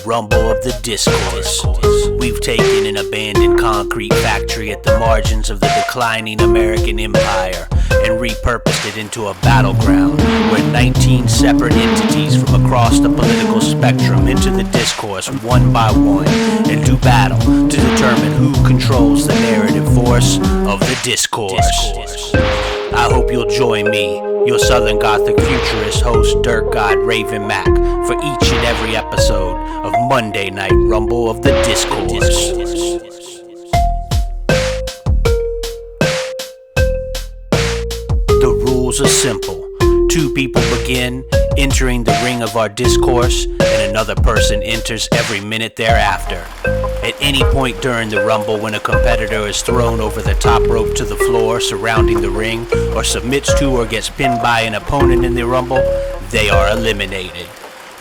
rumble of the discourse. We've taken an abandoned concrete factory at the margins of the declining American empire and repurposed it into a battleground where 19 separate entities from across the political spectrum enter the discourse one by one and do battle to determine who controls the narrative force of the discourse. I hope you'll join me, your Southern Gothic Futurist host, dirtgod Raven Mack, for each and every episode of Monday Night Rumble of the Discourse. The rules are simple. Two people begin entering the ring of our discourse, and another person enters every minute thereafter. At any point during the rumble, when a competitor is thrown over the top rope to the floor surrounding the ring, or submits to or gets pinned by an opponent in the rumble, they are eliminated.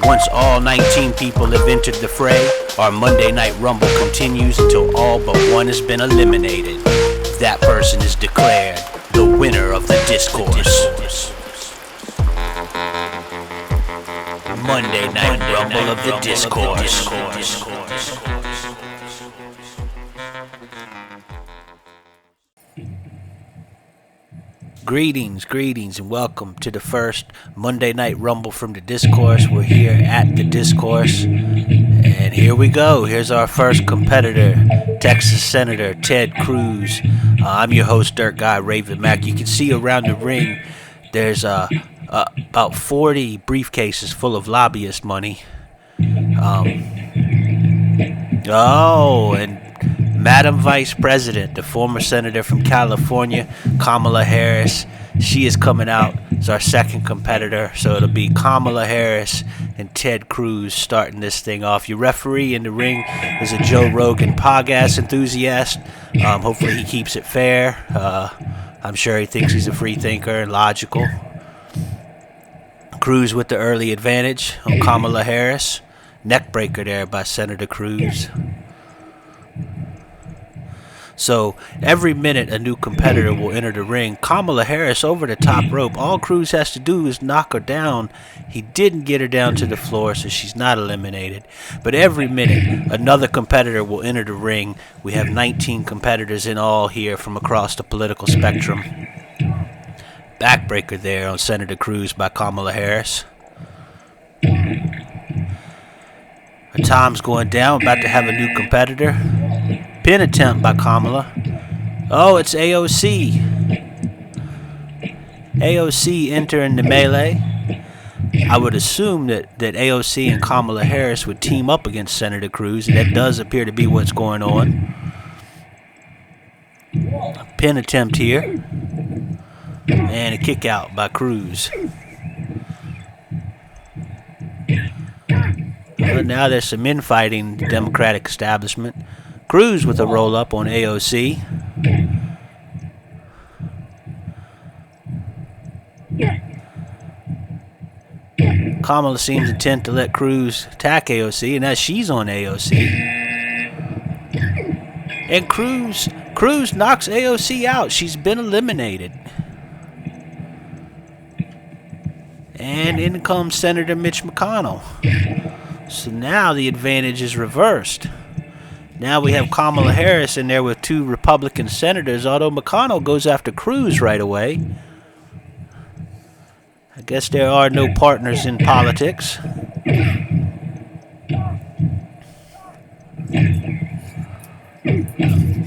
Once all 19 people have entered the fray, our Monday Night Rumble continues until all but one has been eliminated. That person is declared the winner of the discourse. Monday Night Rumble of the Discourse. Greetings, and welcome to the first Monday Night Rumble from the Discourse. We're here at the Discourse, and here we go. Here's our first competitor, Texas Senator Ted Cruz. I'm your host, dirtgod Raven Mack. You can see around the ring, there's about 40 briefcases full of lobbyist money. And Madam Vice President, the former senator from California, Kamala Harris, she is coming out as our second competitor. So it'll be Kamala Harris and Ted Cruz starting this thing off. Your referee in the ring is a Joe Rogan podcast enthusiast. Hopefully he keeps it fair. I'm sure he thinks he's a free thinker and logical. Cruz with the early advantage on Kamala Harris. Neckbreaker there by Senator Cruz. So every minute a new competitor will enter the ring. Kamala Harris over the top rope. All Cruz has to do is knock her down. He didn't get her down to the floor, so she's not eliminated. But every minute another competitor will enter the ring. We have 19 competitors in all here from across the political spectrum. Backbreaker there on Senator Cruz by Kamala Harris. Our time's going down. We're about to have a new competitor. Pin attempt by Kamala. Oh, it's AOC. AOC entering the melee. I would assume that AOC and Kamala Harris would team up against Senator Cruz, and that does appear to be what's going on. Pin attempt here. And a kick out by Cruz. Well, now there's some infighting in the Democratic establishment. Cruz with a roll-up on AOC. Kamala seems intent to let Cruz attack AOC, and now she's on AOC. And Cruz knocks AOC out. She's been eliminated. And in comes Senator Mitch McConnell. So now the advantage is reversed. Now we have Kamala Harris in there with two Republican senators, although McConnell goes after Cruz right away. I guess there are no partners in politics.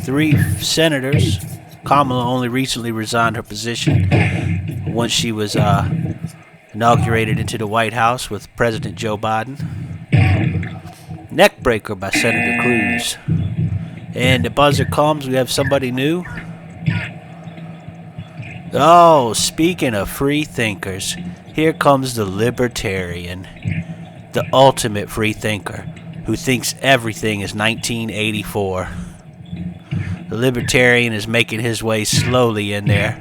Three senators. Kamala only recently resigned her position once she was inaugurated into the White House with President Joe Biden. Neckbreaker by Senator Cruz. And the buzzer comes. We have somebody new. Oh, speaking of free thinkers, here comes the Libertarian, the ultimate free thinker, who thinks everything is 1984. The Libertarian is making his way slowly in there.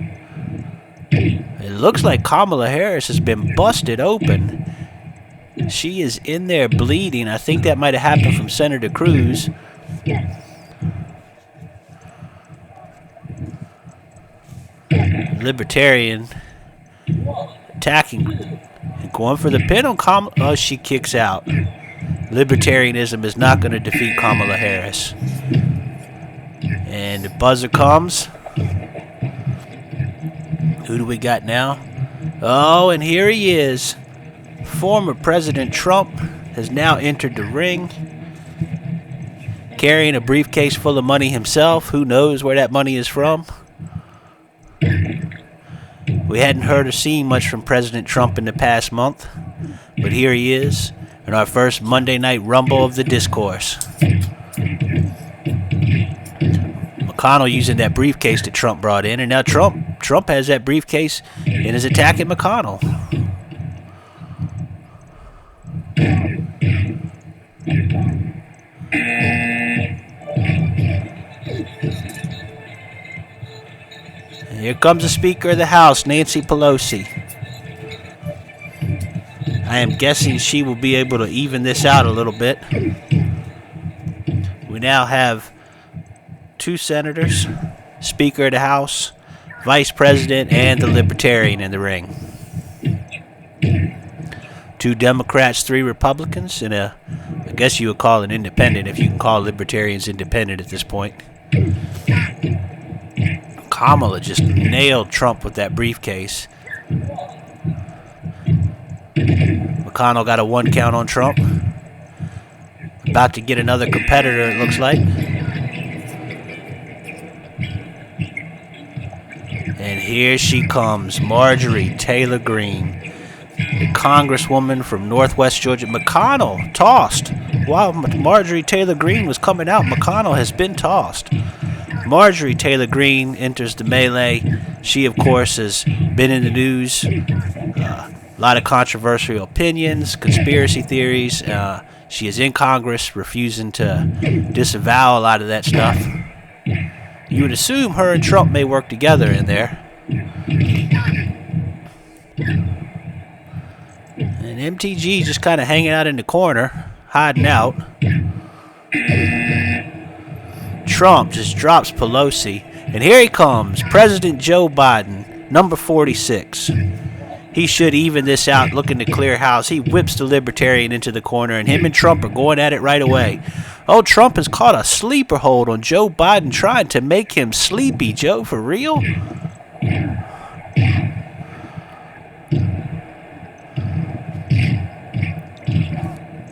It looks like Kamala Harris has been busted open. She is in there bleeding. I think that might have happened from Senator Cruz. Libertarian attacking and going for the pin on Kamala. Oh, she kicks out. Libertarianism is not going to defeat Kamala Harris. And the buzzer comes. Who do we got now? Oh, and here he is. Former President Trump has now entered the ring, carrying a briefcase full of money himself. Who knows where that money is from? We hadn't heard or seen much from President Trump in the past month, but here he is in our first Monday Night Rumble of the Discourse. McConnell using that briefcase that Trump brought in, and now Trump has that briefcase and is attacking McConnell. And here comes the Speaker of the House, Nancy Pelosi. I am guessing she will be able to even this out a little bit. We now have 2 senators, Speaker of the House, Vice President, and the Libertarian in the ring. 2 Democrats, 3 Republicans, and I guess you would call an independent if you can call Libertarians independent at this point. Kamala just nailed Trump with that briefcase. McConnell got a 1 count on Trump. About to get another competitor, it looks like. And here she comes, Marjorie Taylor Greene, the congresswoman from Northwest Georgia. McConnell tossed. While Marjorie Taylor Greene was coming out, McConnell has been tossed. Marjorie Taylor Greene enters the melee. She, of course, has been in the news. A lot of controversial opinions, conspiracy theories. She is in Congress, refusing to disavow a lot of that stuff. You would assume her and Trump may work together in there. And MTG just kind of hanging out in the corner, hiding out. Trump just drops Pelosi. And here he comes, President Joe Biden, number 46. He should even this out, looking to clear house. He whips the Libertarian into the corner, and him and Trump are going at it right away. Oh, Trump has caught a sleeper hold on Joe Biden, trying to make him sleepy. Joe, for real?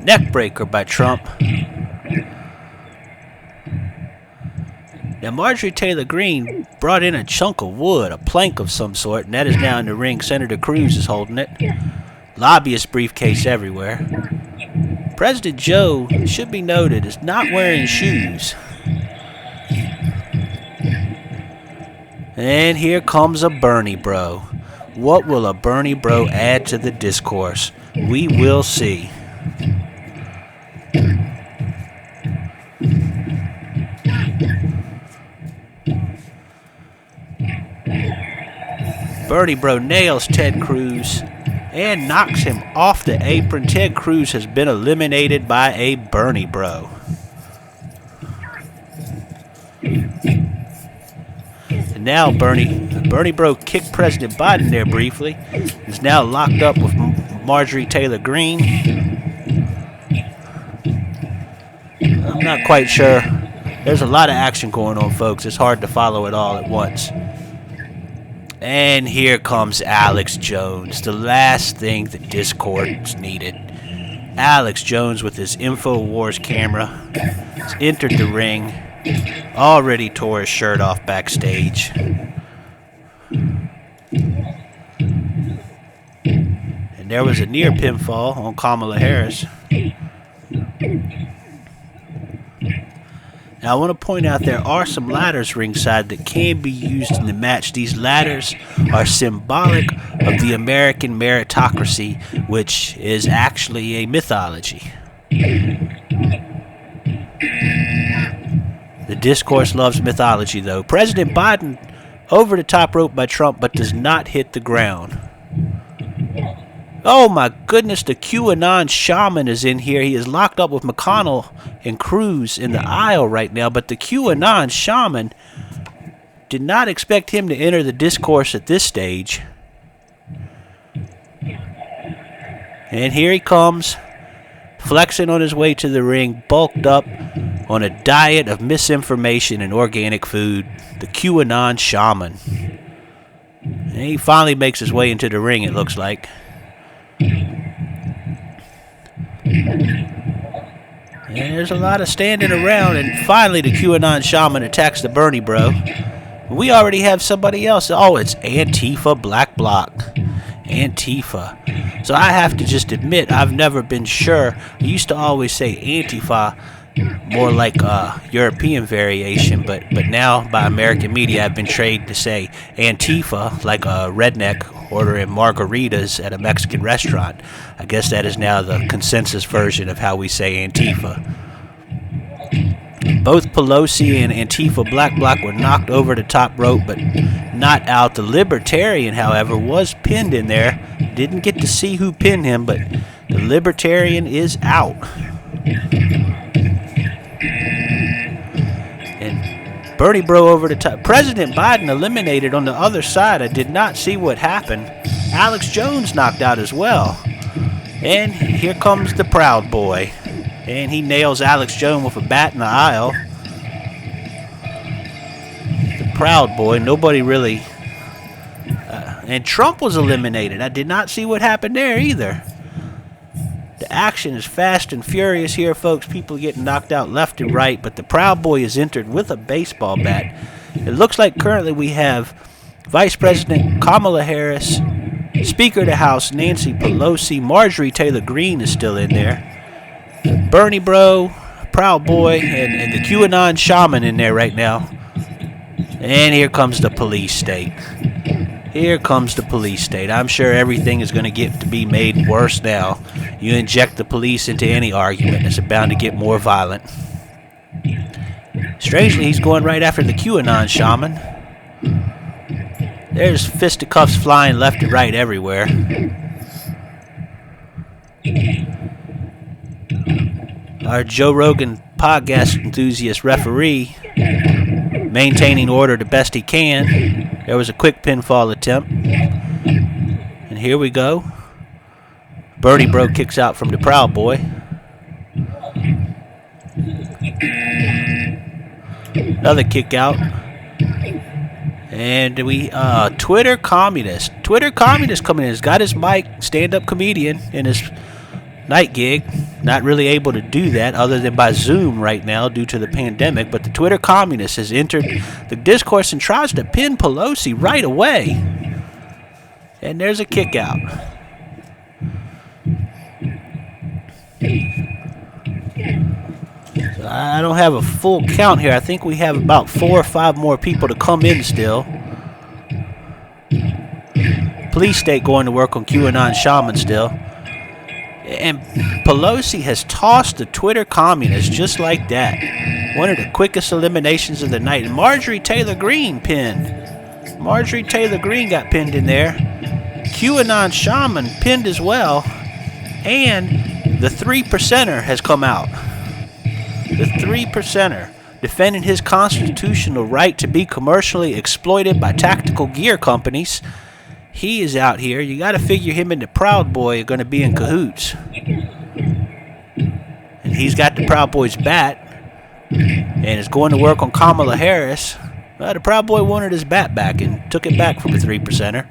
Neckbreaker by Trump. Now, Marjorie Taylor Greene brought in a chunk of wood, a plank of some sort, and that is now in the ring. Senator Cruz is holding it. Lobbyist briefcase everywhere. President Joe, should be noted, is not wearing shoes. And here comes a Bernie bro. What will a Bernie bro add to the discourse? We will see. Bernie bro nails Ted Cruz and knocks him off the apron. Ted Cruz has been eliminated by a Bernie bro. And now Bernie bro kicked President Biden there briefly. Is now locked up with Marjorie Taylor Greene. I'm not quite sure. There's a lot of action going on, folks. It's hard to follow it all at once. And here comes Alex Jones, the last thing the Discourse needed. Alex Jones with his InfoWars camera has entered the ring, already tore his shirt off backstage. And there was a near pinfall on Kamala Harris. Now, I want to point out there are some ladders ringside that can be used in the match. These ladders are symbolic of the American meritocracy, which is actually a mythology. The Discourse loves mythology, though. President Biden over the top rope by Trump, but does not hit the ground. Oh my goodness, the QAnon shaman is in here. He is locked up with McConnell and Cruz in the aisle right now, but the QAnon shaman did not expect him to enter the discourse at this stage. And here he comes, flexing on his way to the ring, bulked up on a diet of misinformation and organic food, the QAnon Shaman. And he finally makes his way into the ring, it looks like. And there's a lot of standing around, and finally the QAnon Shaman attacks the Bernie bro. We already have somebody else. Oh, it's Antifa Black Bloc. Antifa. So I have to just admit, I've never been sure. I used to always say Antifa, more like a European variation, but now by American media I've been trained to say Antifa, like a redneck ordering margaritas at a Mexican restaurant. I guess that is now the consensus version of how we say Antifa. Both Pelosi and Antifa Black Bloc were knocked over the top rope, but not out. The Libertarian, however, was pinned in there. Didn't get to see who pinned him, but the Libertarian is out. And Bernie bro over the top. President Biden eliminated on the other side. I did not see what happened. Alex Jones knocked out as well. And here comes the Proud Boy. And he nails Alex Jones with a bat in the aisle. The Proud Boy. Nobody really... and Trump was eliminated. I did not see what happened there either. The action is fast and furious here, folks. People getting knocked out left and right. But the Proud Boy is entered with a baseball bat. It looks like currently we have Vice President Kamala Harris, Speaker of the House Nancy Pelosi, Marjorie Taylor Greene is still in there. Bernie bro, Proud Boy, and the QAnon Shaman in there right now. And here comes the police state. Here comes the police state. I'm sure everything is going to get to be made worse now. You inject the police into any argument, it's bound to get more violent. Strangely, he's going right after the QAnon Shaman. There's fisticuffs flying left and right everywhere. Our Joe Rogan podcast enthusiast referee maintaining order the best he can. There was a quick pinfall attempt. And here we go. Bernie bro kicks out from the Proud Boy. Another kick out. And we, Twitter communist coming in. He's got his mic, stand-up comedian in his night gig. Not really able to do that other than by Zoom right now due to the pandemic. But the Twitter communist has entered the discourse and tries to pin Pelosi right away. And there's a kick out. So I don't have a full count here. I think we have about 4 or 5 more people to come in still. Police state going to work on QAnon Shaman still. And Pelosi has tossed the Twitter communists just like that. One of the quickest eliminations of the night. And Marjorie Taylor Greene pinned. Marjorie Taylor Greene got pinned in there. QAnon Shaman pinned as well. And the 3%er has come out. The 3%er defending his constitutional right to be commercially exploited by tactical gear companies. He is out here. You got to figure him and the Proud Boy are going to be in cahoots. And he's got the Proud Boy's bat and is going to work on Kamala Harris. Well, the Proud Boy wanted his bat back and took it back from the 3%er.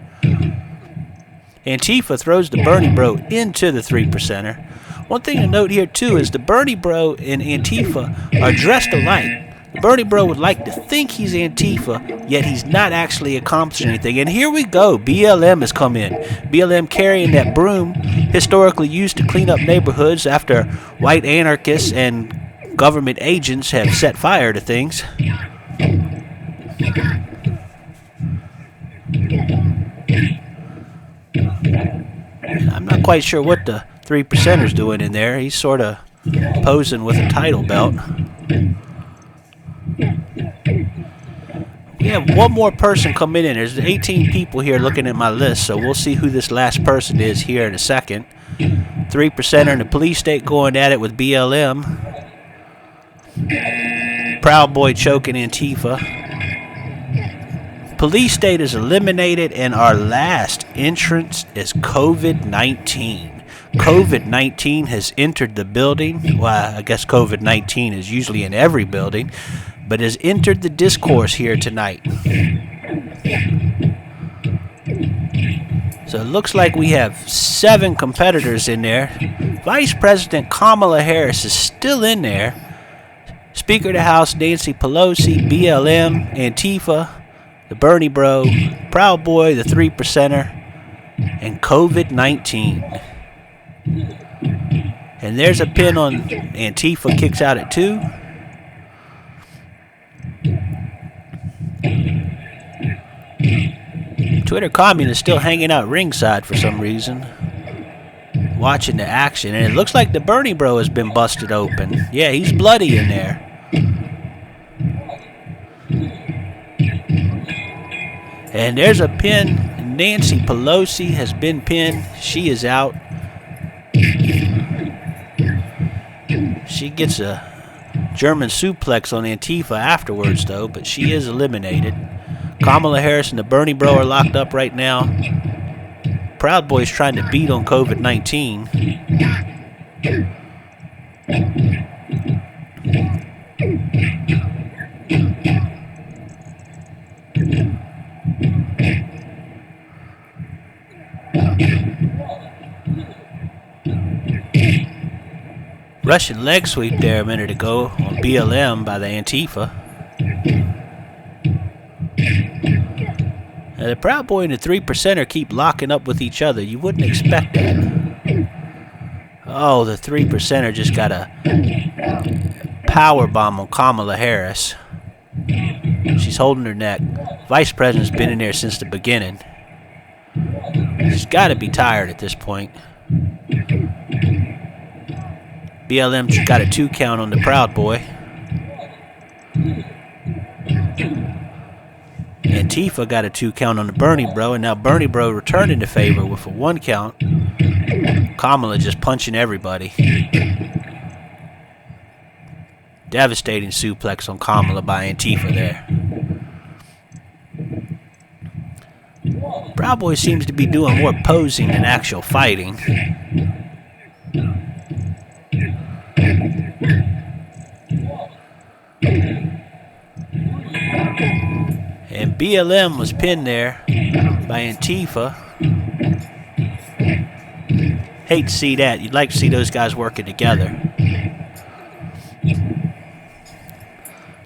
Antifa throws the Bernie bro into the 3%er. One thing to note here, too, is the Bernie bro and Antifa are dressed alike. Bernie bro would like to think he's Antifa, yet he's not actually accomplishing anything. And here we go. BLM has come in. BLM carrying that broom historically used to clean up neighborhoods after white anarchists and government agents have set fire to things. I'm not quite sure what the 3%er's doing in there. He's sort of posing with a title belt. We have one more person coming in. There's 18 people here looking at my list, so we'll see who this last person is here in a second. 3%er and the police state going at it with BLM. Proud Boy choking Antifa. Police state is eliminated, and our last entrance is COVID-19. COVID-19 has entered the building. Well, I guess COVID-19 is usually in every building, but has entered the discourse here tonight. So it looks like we have 7 competitors in there. Vice President Kamala Harris is still in there. Speaker of the House Nancy Pelosi, BLM, Antifa, the Bernie Bro, Proud Boy, the 3%er, and COVID-19. And there's a pin on Antifa kicks out at 2. Twitter communist still hanging out ringside for some reason, watching the action, and it looks like the Bernie Bro has been busted open. Yeah, he's bloody in there. And there's a pin. Nancy Pelosi has been pinned. She is out. She gets a German suplex on Antifa afterwards, though, but she is eliminated. Kamala Harris and the Bernie Bro are locked up right now. Proud Boy's trying to beat on COVID-19. Russian leg sweep there a minute ago on BLM by the Antifa. Now the Proud Boy and the 3%er keep locking up with each other. You wouldn't expect that. Oh, the 3%er just got a power bomb on Kamala Harris. She's holding her neck. Vice President's been in there since the beginning. She's got to be tired at this point. BLM got a 2 count on the Proud Boy. Antifa got a 2 count on the Bernie Bro, and now Bernie Bro returned into favor with a 1 count. Kamala just punching everybody. Devastating suplex on Kamala by Antifa there. Proud Boy seems to be doing more posing than actual fighting. And BLM was pinned there by Antifa. Hate to see that. You'd like to see those guys working together.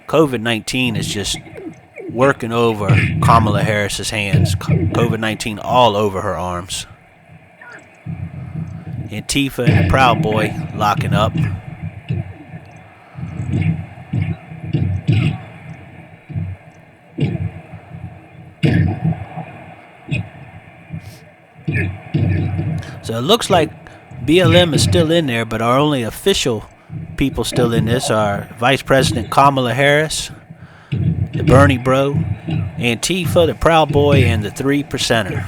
COVID-19 is just working over Kamala Harris's hands. COVID-19 all over her arms. Antifa and the Proud Boy locking up. So it looks like BLM is still in there, but our only official people still in this are Vice President Kamala Harris, the Bernie Bro, Antifa, the Proud Boy, and the 3%er,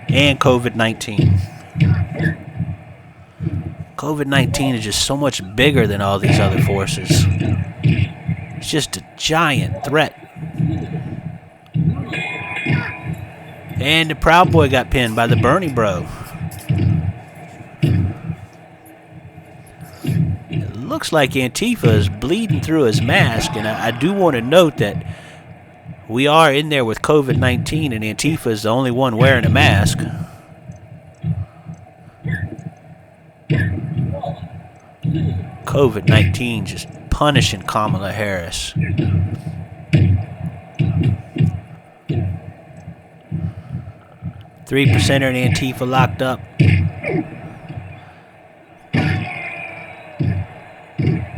and COVID-19. COVID-19 is just so much bigger than all these other forces. It's just a giant threat. And the Proud Boy got pinned by the Bernie Bro. It looks like Antifa is bleeding through his mask, and I do want to note that we are in there with COVID-19, and Antifa is the only one wearing a mask. COVID-19 just punishing Kamala Harris. Three percenter and Antifa locked up.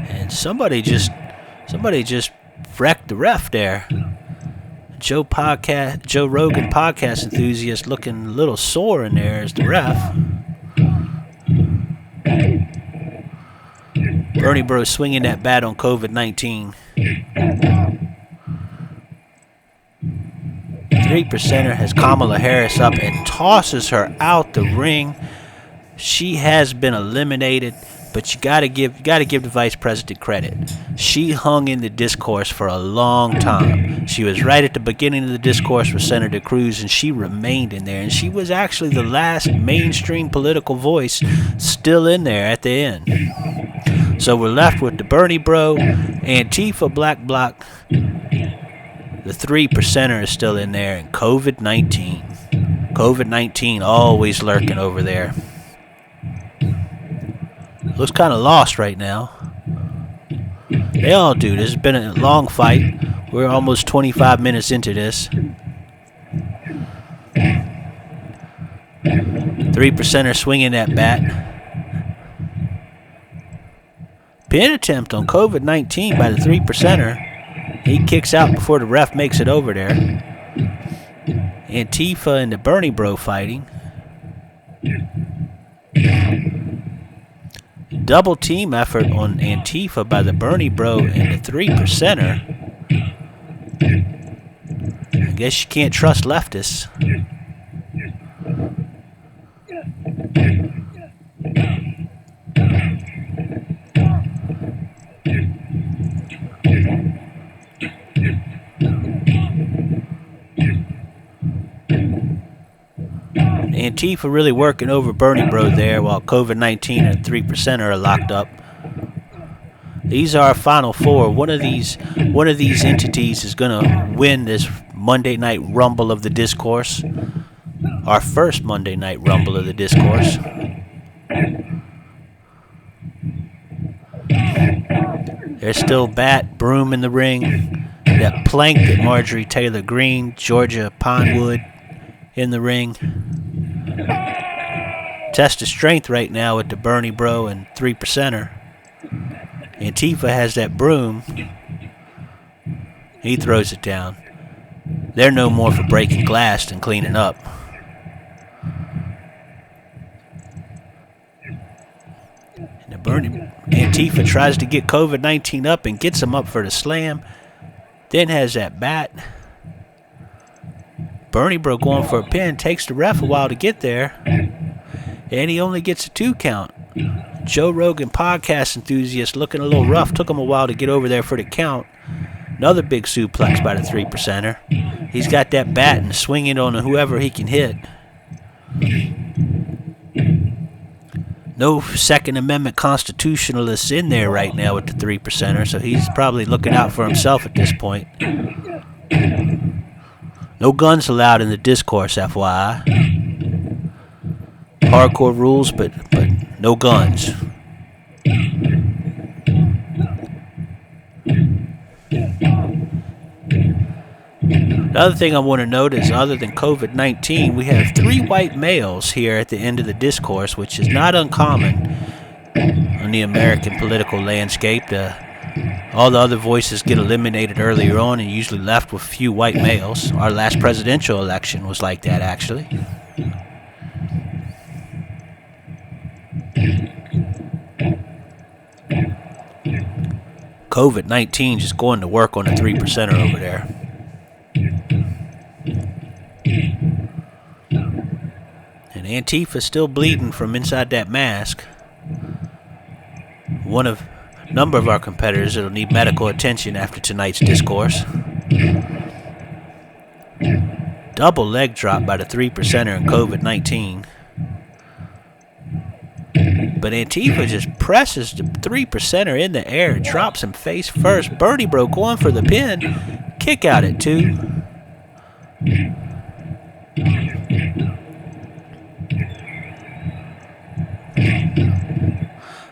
And somebody just wrecked the ref there. Joe Rogan podcast enthusiast looking a little sore in there as the ref. Bernie Bro swinging that bat on COVID-19. 3%er has Kamala Harris up and tosses her out the ring. She has been eliminated. But you gotta give the vice president credit. She hung in the discourse for a long time. She was right at the beginning of the discourse with Senator Cruz, and she remained in there. And she was actually the last mainstream political voice still in there at the end. So we're left with the Bernie Bro, Antifa, Black Bloc, the 3%er is still in there, and COVID-19. COVID-19 always lurking over there. Looks kind of lost right now. They all do. This has been a long fight. We're almost 25 minutes into this. 3%er swinging that bat. Pin attempt on COVID-19 by the 3%er. He kicks out before the ref makes it over there. Antifa and the Bernie Bro fighting. Double team effort on Antifa by the Bernie Bro and the 3%er. I guess you can't trust leftists. Antifa really working over Bernie Bro there, while COVID-19 and 3% are locked up. These are our final four. One of these entities is gonna win this Monday night rumble of the discourse. Our first Monday night rumble of the discourse. There's still Bat, Broom in the ring. That plank that Marjorie Taylor Greene, Georgia Pinewood in the ring. Test of strength right now with the Bernie Bro and 3%er. Antifa has that broom. He throws it down. They're no more for breaking glass than cleaning up. And the Antifa tries to get COVID-19 up and gets him up for the slam. Then has that bat. Bernie Bro going for a pin. Takes the ref a while to get there. And he only gets a 2 count. Joe Rogan podcast enthusiast looking a little rough. Took him a while to get over there for the count. Another big suplex by the 3%er. He's got that bat and swinging on whoever he can hit. No Second Amendment constitutionalists in there right now with the 3%er, so he's probably looking out for himself at this point. No guns allowed in the discourse, FYI. Hardcore rules, but no guns. Another thing I want to note is, other than COVID-19, we have 3 white males here at the end of the discourse, which is not uncommon on the American political landscape. All the other voices get eliminated earlier on and usually left with few white males. Our last presidential election was like that, actually. COVID-19 just going to work on the 3%er over there. And Antifa's still bleeding from inside that mask. One of a number of our competitors that'll need medical attention after tonight's discourse. Double leg drop by the 3%er in COVID-19. But Antifa just presses the 3%er in the air, drops him face first. Bernie Bro going for the pin. Kick out at 2.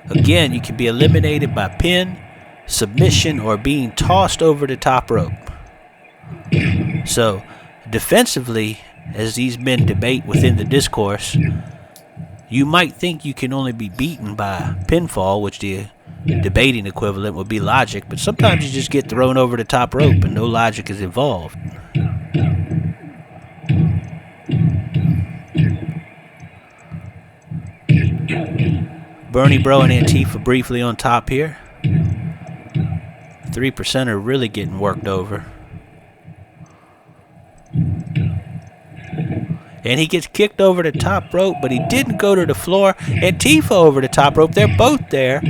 Again, you can be eliminated by pin, submission, or being tossed over the top rope. So, defensively, as these men debate within the discourse, you might think you can only be beaten by pinfall, which the debating equivalent would be logic, but sometimes you just get thrown over the top rope and no logic is involved. Bernie Bro and Antifa briefly on top here. 3% are really getting worked over. And he gets kicked over the top rope, but he didn't go to the floor. Antifa over the top rope. They're both there.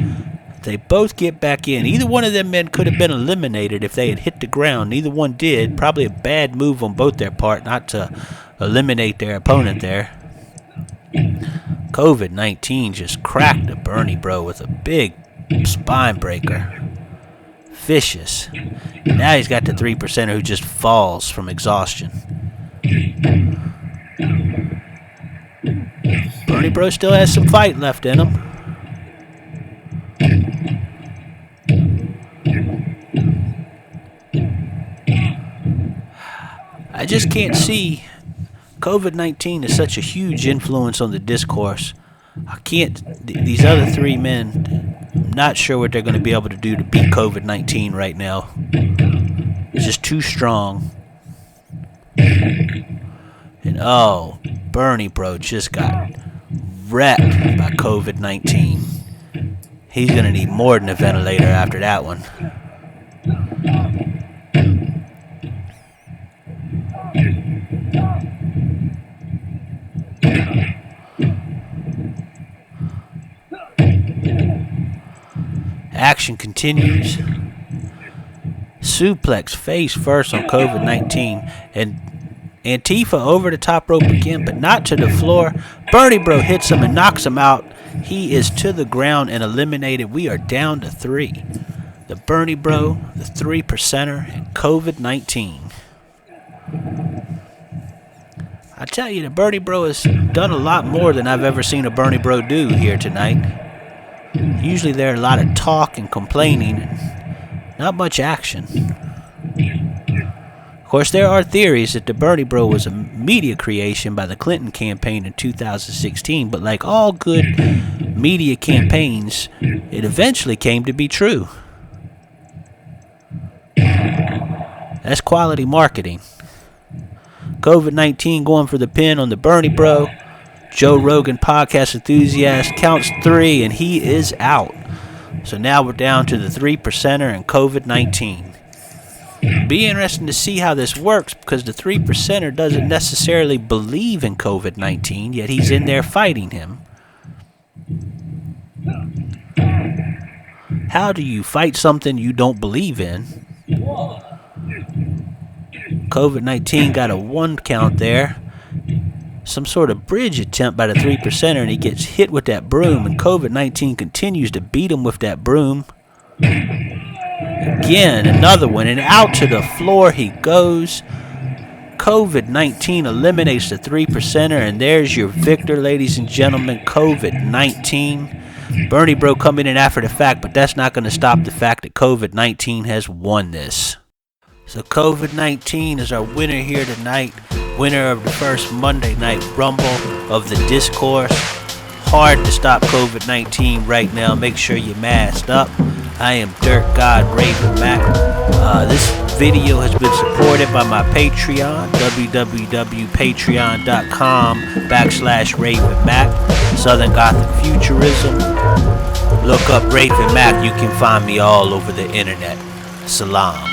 They both get back in. Either one of them men could have been eliminated if they had hit the ground. Neither one did. Probably a bad move on both their part not to eliminate their opponent there. COVID-19 just cracked the Bernie bro with a big spine breaker. Vicious. And now he's got the 3%er who just falls from exhaustion. Bernie bro still has some fight left in him. I just can't see. COVID-19 is such a huge influence on the discourse. I can't. These other three men, I'm not sure what they're going to be able to do to beat COVID-19 right now. It's just too strong. And oh, Bernie bro just got wrecked by COVID-19. He's going to need more than a ventilator after that one. Action continues. Suplex face first on COVID-19. And Antifa over the top rope again, but not to the floor. Bernie bro hits him and knocks him out. He is to the ground and eliminated. We are down to 3. The Bernie bro, the 3%er, and COVID-19. I tell you, the Bernie bro has done a lot more than I've ever seen a Bernie bro do here tonight. Usually there are a lot of talk and complaining, and not much action. Of course, there are theories that the Bernie bro was a media creation by the Clinton campaign in 2016, but like all good media campaigns, it eventually came to be true. That's quality marketing. COVID-19 going for the pin on the Bernie bro. Joe Rogan podcast enthusiast counts 3 and he is out. So now we're down to the 3%er and COVID-19. Be interesting to see how this works because the 3%er doesn't necessarily believe in COVID-19, yet he's in there fighting him. How do you fight something you don't believe in? COVID-19 got a 1 count there. Some sort of bridge attempt by the 3%er, and he gets hit with that broom, and COVID-19 continues to beat him with that broom. Again, another one, and out to the floor he goes. COVID-19 eliminates the 3%er, and there's your victor, ladies and gentlemen, COVID-19. Bernie bro coming in after the fact, but that's not going to stop the fact that COVID-19 has won this. So COVID-19 is our winner here tonight. Winner of the first Monday Night Rumble of the Discourse. Hard to stop COVID-19 right now. Make sure you're masked up. I am dirtgod Raven Mack. This video has been supported by my Patreon, www.patreon.com/Raven Mack. Southern Gothic Futurism. Look up Raven Mack. You can find me all over the internet. Salam.